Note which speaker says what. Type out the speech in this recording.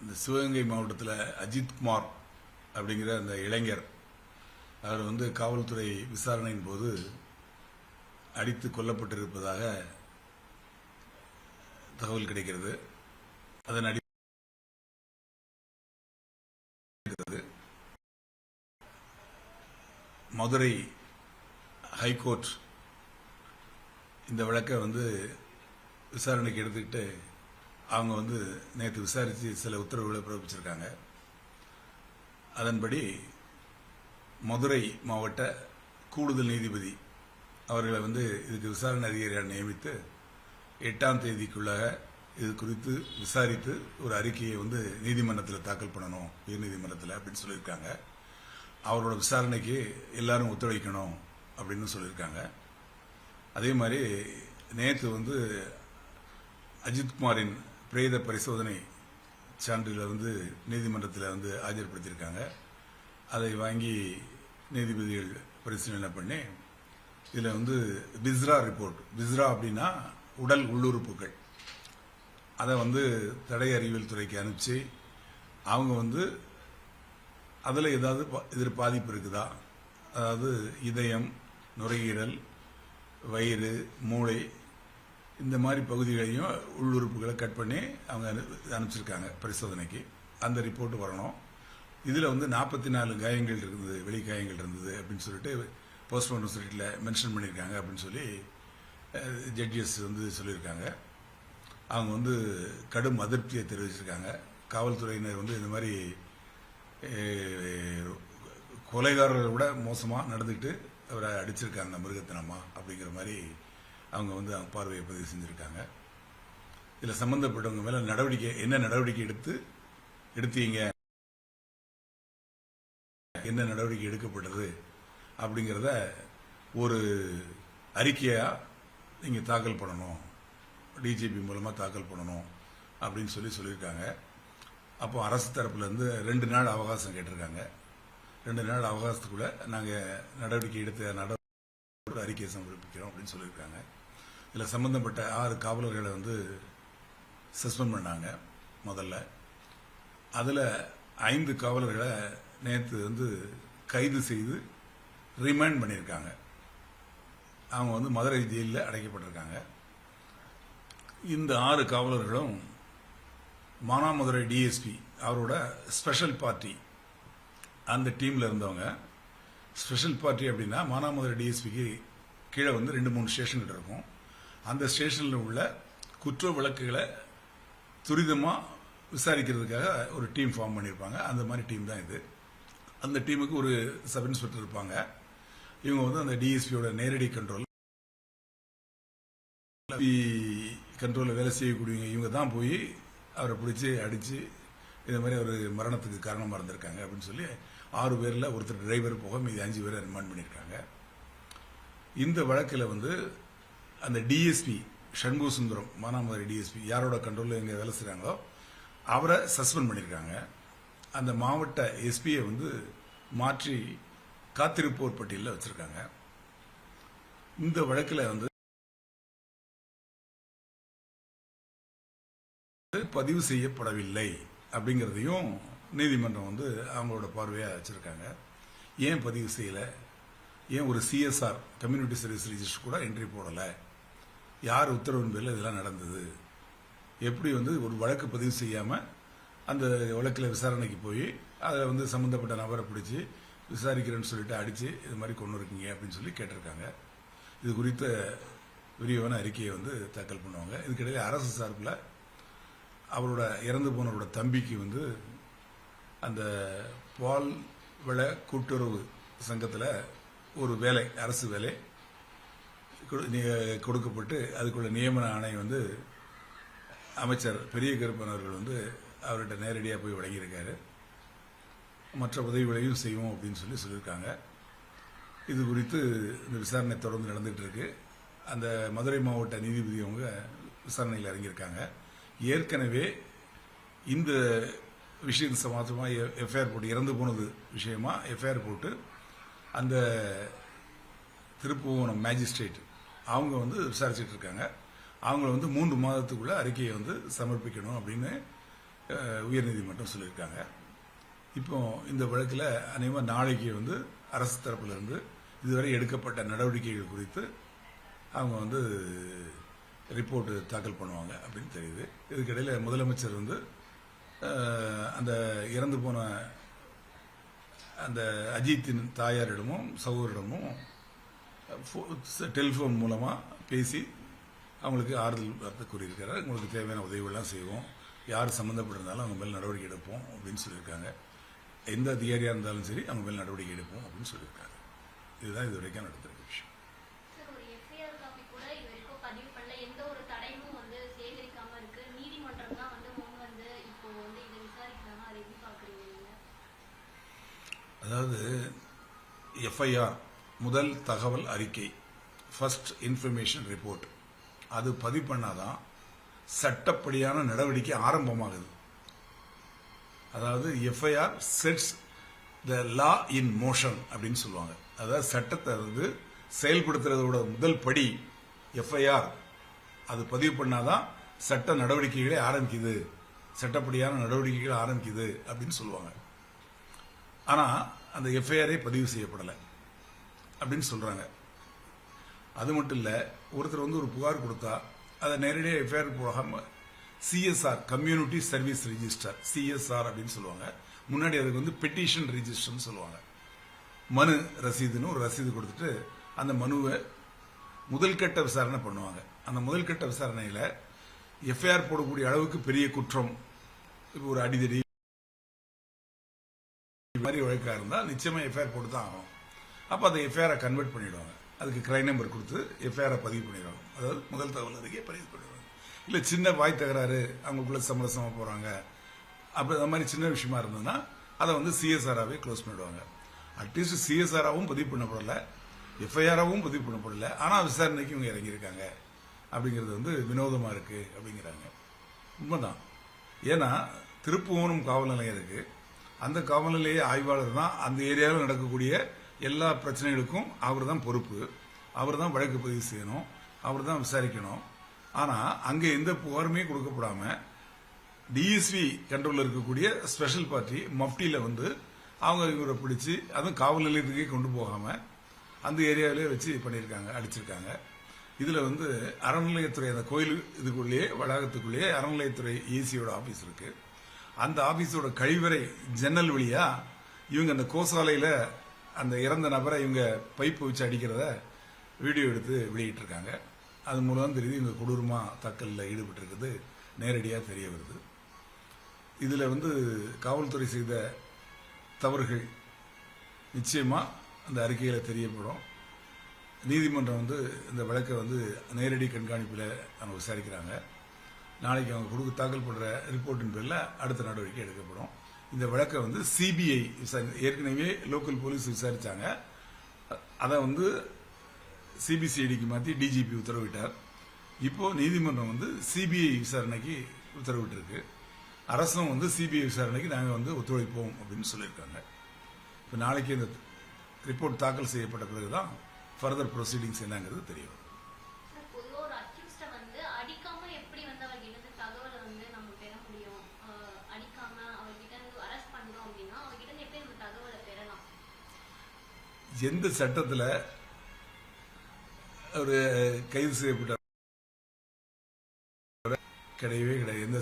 Speaker 1: இந்த சிவகங்கை மாவட்டத்தில் அஜித்குமார் அப்படிங்கிற அந்த இளைஞர் அவர் வந்து காவல்துறை விசாரணையின் போது அடித்து கொல்லப்பட்டிருப்பதாக தகவல் கிடைக்கிறது. அதன் அடிப்படையில் மதுரை ஹைகோர்ட் இந்த வழக்கை வந்து விசாரணைக்கு எடுத்துக்கிட்டு அவங்க வந்து நேற்று விசாரித்து சில உத்தரவுகளை பிறப்பிச்சிருக்காங்க. அதன்படி மதுரை மாவட்ட கூடுதல் நீதிபதி அவர்களை வந்து இதுக்கு விசாரணை அதிகாரியாக நியமித்து 8ஆம் தேதிக்குள்ளாக இது குறித்து விசாரித்து ஒரு அறிக்கையை வந்து நீதிமன்றத்தில் தாக்கல் பண்ணணும், உயர்நீதிமன்றத்தில் அப்படின்னு சொல்லியிருக்காங்க. அவரோட விசாரணைக்கு எல்லாரும் ஒத்துழைக்கணும் அப்படின்னு சொல்லியிருக்காங்க. அதே மாதிரி நேற்று வந்து அஜித்குமாரின் பிரேத பரிசோதனை சான்றிதழை வந்து நீதிமன்றத்தில் வந்து ஆஜர்படுத்தியிருக்காங்க. அதை வாங்கி நீதிபதிகள் பரிசீலனை பண்ணி இதில் வந்து பிஸ்ரா ரிப்போர்ட், பிஸ்ரா அப்படின்னா உடல் உள்ளுறுப்புகள், அதை வந்து தடை அறிவியல் துறைக்கு அனுப்பிச்சு அவங்க வந்து அதில் ஏதாவது பாதிப்பு இருக்குதா, அதாவது இதயம், நுரையீரல், வயிறு, மூளை இந்த மாதிரி பகுதிகளையும் உள்ளுறுப்புகளை கட் பண்ணி அவங்க அனுப்பிச்சிருக்காங்க பரிசோதனைக்கு. அந்த ரிப்போர்ட் வரணும். இதில் வந்து 44 காயங்கள் இருந்தது, வெளி காயங்கள் இருந்தது அப்படின்னு சொல்லிட்டு போஸ்ட்மார்ட்டம் ரிப்போர்ட்டில் மென்ஷன் பண்ணியிருக்காங்க அப்படின்னு சொல்லி ஜட்ஜஸ் வந்து சொல்லியிருக்காங்க. அவங்க வந்து கடும் அதிருப்தியை தெரிவிச்சிருக்காங்க. காவல்துறையினர் வந்து இந்த மாதிரி கொலைகாரரை விட மோசமாக நடந்துக்கிட்டு அவரை அடிச்சிருக்காங்க மிருகத்தனமா அப்படிங்கிற மாதிரி அவங்க வந்து அவங்க பார்வையை பதிவு செஞ்சுருக்காங்க. இதில் சம்பந்தப்பட்டவங்க மேலே நடவடிக்கை என்ன நடவடிக்கை எடுத்தீங்க, என்ன நடவடிக்கை எடுக்கப்பட்டது அப்படிங்கிறத ஒரு அறிக்கையாக நீங்கள் தாக்கல் பண்ணணும், டிஜிபி மூலமாக தாக்கல் பண்ணணும் அப்படின்னு சொல்லியிருக்காங்க. அப்போ அரசு தரப்புலேருந்து 2 நாள் அவகாசம் கேட்டிருக்காங்க. 2 நாள் அவகாசத்துக்குள்ள நாங்கள் நடவடிக்கை எடுத்த அறிக்கையை சமர்ப்பிக்கிறோம் அப்படின்னு சொல்லியிருக்காங்க. இதில் சம்பந்தப்பட்ட 6 காவலர்களை வந்து சஸ்பெண்ட் பண்ணாங்க முதல்ல. அதில் 5 காவலர்களை நேற்று வந்து கைது செய்து ரிமாண்ட் பண்ணியிருக்காங்க. அவங்க வந்து மதுரை ஜெயிலில் அடைக்கப்பட்டிருக்காங்க. இந்த 6 காவலர்களும் மானாமதுரை டிஎஸ்பி அவரோட ஸ்பெஷல் பார்ட்டி அந்த டீமில் இருந்தவங்க. ஸ்பெஷல் பார்ட்டி அப்படின்னா மானாமதுரை டிஎஸ்பிக்கு கீழே வந்து 2-3 ஸ்டேஷன் இருக்கும். அந்த ஸ்டேஷனில் உள்ள குற்ற வழக்குகளை துரிதமாக விசாரிக்கிறதுக்காக ஒரு டீம் ஃபார்ம் பண்ணியிருப்பாங்க. அந்த மாதிரி டீம் தான் இது. அந்த டீமுக்கு ஒரு சப் இன்ஸ்பெக்டர் இருப்பாங்க. இவங்க வந்து அந்த டிஎஸ்பியோட நேரடி கண்ட்ரோலில் வேலை செய்யக்கூடியவங்க. இவங்க தான் போய் அவரை பிடிச்சி அடித்து இந்த மாதிரி ஒரு மரணத்துக்கு காரணமாக இருந்திருக்காங்க அப்படின்னு சொல்லி 6 பேரில் ஒருத்தர் டிரைவர் போக மீதி 5 பேரை ரிமாண்ட் பண்ணியிருக்காங்க. இந்த வழக்கில் வந்து அந்த டிஎஸ்பி சண்முக சுந்தரம், மானாமதுரை டிஎஸ்பி யாரோட கண்ட்ரோலில் எங்கே வேலை செய்கிறாங்களோ அவரை சஸ்பெண்ட் பண்ணியிருக்காங்க. அந்த மாவட்ட எஸ்பியை வந்து மாற்றி காத்திருப்போர் பட்டியலில் வச்சிருக்காங்க. இந்த வழக்கில் வந்து பதிவு செய்யப்படவில்லை அப்படிங்கிறதையும் நீதிமன்றம் வந்து அவங்களோட பார்வையாக வச்சிருக்காங்க. ஏன் பதிவு செய்யலை, ஏன் ஒரு சிஎஸ்ஆர் கம்யூனிட்டி சர்வீஸ் ரிஜிஸ்டர் கூட என்ட்ரி போடலை, யார் உத்தரவின் பேரில் இதெல்லாம் நடந்தது, எப்படி வந்து ஒரு வழக்கு பதிவு செய்யாமல் அந்த வழக்கில் விசாரணைக்கு போய் அதில் வந்து சம்மந்தப்பட்ட நபரை பிடிச்சி விசாரிக்கிறேன்னு சொல்லிட்டு அடித்து இது மாதிரி கொண்டு இருக்கீங்க அப்படின்னு சொல்லி கேட்டிருக்காங்க. இது குறித்த விரிவான அறிக்கையை வந்து தாக்கல் பண்ணுவாங்க. இதுக்கிடையில் அரசு சார்பில் அவரோட இறந்து போனவரோட தம்பிக்கு வந்து அந்த பால் வள கூட்டுறவு சங்கத்தில் ஒரு வேலை, அரசு வேலை கொடுக்கப்பட்டு அதுக்குள்ள நியமன ஆணை வந்து அமைச்சர் பெரிய கருப்பன் அவர்கள் வந்து அவர்கிட்ட நேரடியாக போய் வழங்கியிருக்காரு. மற்ற உதவிகளையும் செய்வோம் அப்படின்னு சொல்லியிருக்காங்க. இது குறித்து இந்த விசாரணை தொடர்ந்து நடந்துகிட்டு இருக்கு. அந்த மதுரை மாவட்ட நீதிபதி அவங்க விசாரணையில் இறங்கியிருக்காங்க. ஏற்கனவே இந்த விஷயத்து சமாத்தமாக எஃப்ஐஆர் போட்டு இறந்து போனது விஷயமா எஃப்ஐஆர் போட்டு அந்த திருப்புவனம் மேஜிஸ்ட்ரேட் அவங்க வந்து விசாரிச்சுட்டு இருக்காங்க. அவங்கள வந்து 3 மாதத்துக்குள்ள அறிக்கையை வந்து சமர்ப்பிக்கணும் அப்படின்னு உயர்நீதிமன்றம் சொல்லியிருக்காங்க. இப்போ இந்த வழக்கில் அநேகமாக நாளைக்கு வந்து அரசு தரப்பிலிருந்து இதுவரை எடுக்கப்பட்ட நடவடிக்கைகள் குறித்து அவங்க வந்து ரிப்போர்ட் தாக்கல் பண்ணுவாங்க அப்படின்னு தெரியுது. இதுக்கிடையில் முதலமைச்சர் வந்து அந்த இறந்து போன அந்த அஜித்தின் தாயாரிடமும் சகோதரிடமும் டெலிஃபோன் மூலமாக பேசி அவங்களுக்கு ஆறுதல் வார்த்தை கூறியிருக்கிறார். உங்களுக்கு தேவையான உதவிகள்லாம் செய்வோம், யார் சம்மந்தப்பட்டிருந்தாலும் அவங்க மேல் நடவடிக்கை எடுப்போம் அப்படின்னு சொல்லியிருக்காங்க. எந்த அதிகாரியாக இருந்தாலும் சரி அவங்க மேல் நடவடிக்கை எடுப்போம் அப்படின்னு சொல்லியிருக்காங்க. இதுதான் இது வரைக்கும் நடந்திருக்க விஷயம். அதாவது எஃப்ஐஆர் முதல் தகவல் அறிக்கை, ஃபர்ஸ்ட் இன்ஃபர்மேஷன் ரிப்போர்ட், அது பதிவு பண்ணாதான் சட்டப்படியான நடவடிக்கை ஆரம்பமாகுது. அதாவது எஃப்ஐஆர் செட்ஸ் த லா இன் மோஷன் அப்படின்னு சொல்லுவாங்க. அதாவது சட்டத்தை வந்து செயல்படுத்துறதோட முதல் படி எஃப்ஐஆர், அது பதிவு பண்ணாதான் சட்ட நடவடிக்கைகளே ஆரம்பிக்குது, சட்டப்படியான நடவடிக்கைகள் ஆரம்பிக்குது அப்படின்னு சொல்லுவாங்க. ஆனா அந்த எஃப்ஐஆரே பதிவு செய்யப்படலை அப்படின்னு சொல்றாங்க. அது மட்டும் இல்ல, ஒருத்தர் வந்து ஒரு புகார் கொடுத்தா அதை நேரடியாக எஃப்ஐஆர் போகாம CSR, community service register, CSR அப்படின்னு சொல்லுவாங்க. முன்னாடி அதுக்கு வந்து பெட்டிஷன் ரெஜிஸ்டர்னு சொல்லுவாங்க. மனு ரசீதுன்னு ஒரு ரசீது கொடுத்துட்டு அந்த மனுவை முதல்கட்ட விசாரணை பண்ணுவாங்க. அந்த முதல்கட்ட விசாரணையில எஃப்ஐஆர் போடக்கூடிய அளவுக்கு பெரிய குற்றம், இப்போ ஒரு அடிதடி மாதிரி வழக்காக இருந்தால் நிச்சயமா எஃப்ஐஆர் போட்டு தான் ஆகும். அப்போ அதை எஃப்ஐஆரை கன்வெர்ட் பண்ணிடுவாங்க. அதுக்கு கிரைம் நம்பர் கொடுத்து எஃப்ஐஆரை பதிவு பண்ணிடுவாங்க. அதாவது முதல் தகவல் அறிக்கையை பதிவு பண்ணிடுவாங்க. இல்லை சின்ன வாய் தகராறு, அவங்களுக்குள்ள சமரசமா போறாங்க, அப்போ அந்த மாதிரி சின்ன விஷயமா இருந்ததுன்னா அதை வந்து சிஎஸ்ஆராகவே க்ளோஸ் பண்ணிடுவாங்க. அட்லீஸ்ட் சிஎஸ்ஆராகவும் பதிவு பண்ணப்படல, எஃப்ஐஆராகவும் பதிவு பண்ணப்படல, ஆனால் விசாரணைக்கு இவங்க இறங்கியிருக்காங்க அப்படிங்கிறது வந்து வினோதமா இருக்கு அப்படிங்கிறாங்க. உண்மைதான். ஏன்னா திருப்புவனம் காவல் நிலையம் இருக்கு, அந்த காவல் நிலைய ஆய்வாளர் தான் அந்த ஏரியாவில் நடக்கக்கூடிய எல்லா பிரச்சனைகளுக்கும் அவர் தான் பொறுப்பு, அவர் தான் வழக்கு பதிவு செய்யணும், அவர் தான் விசாரிக்கணும். ஆனா அங்க எந்த புகாருமே கொடுக்கப்படாம டிஎஸ்பி கண்ட்ரோல்ல இருக்கக்கூடிய ஸ்பெஷல் பார்ட்டி மப்டியில வந்து அவங்க இவரை பிடிச்சி அதுவும் காவல் நிலையத்துக்கே கொண்டு போகாம அந்த ஏரியாவிலே வச்சு பண்ணியிருக்காங்க, அடிச்சிருக்காங்க. இதுல வந்து அறநிலையத்துறை, அந்த கோயில் இதுக்குள்ளேயே வளாகத்துக்குள்ளேயே அறநிலையத்துறை ஏசியோட ஆபீஸ் இருக்கு. அந்த ஆபீஸோட கழிவறை ஜன்னல் வழியா இவங்க அந்த கோசாலையில அந்த இறந்த நபரை இவங்க பைப்பு வச்சு அடிக்கிறத வீடியோ எடுத்து வெளியிட்டு இருக்காங்க. அது மூலம் தெரியுது இவங்க கொடூரமா தாக்கல்ல ஈடுபட்டு இருக்குது நேரடியா தெரிய வருது. இதுல வந்து காவல்துறை செய்த தவறுகள் நிச்சயமா அந்த அறிக்கையில தெரியப்படும். நீதிமன்றம் வந்து இந்த வழக்கை வந்து நேரடி கண்காணிப்பில் அவங்க விசாரிக்கிறாங்க. நாளைக்கு அவங்க தாக்கல் பண்ற ரிப்போர்ட்டின் பேர்ல அடுத்த நடவடிக்கை எடுக்கப்படும். இந்த வழக்கை வந்து சிபிஐ ஏற்கனவே லோக்கல் போலீஸ் விசாரிச்சாங்க. அதை வந்து சிபிசிஐடிக்கு மாற்றி டிஜிபி உத்தரவிட்டார். இப்போ நீதிமன்றம் வந்து சிபிஐ விசாரணைக்கு உத்தரவிட்டிருக்கு. அரசும் வந்து சிபிஐ விசாரணைக்கு நாங்கள் வந்து ஒத்துழைப்போம் அப்படின்னு சொல்லியிருக்காங்க. இப்போ நாளைக்கு இந்த ரிப்போர்ட் தாக்கல் செய்யப்பட்ட பிறகுதான் ஃபர்தர் ப்ரொசீடிங்ஸ் என்னங்கிறது தெரியும். எந்த சட்டத்தில் ஒரு கைது செய்யப்பட்ட கிடையவே கிடையாது. எந்த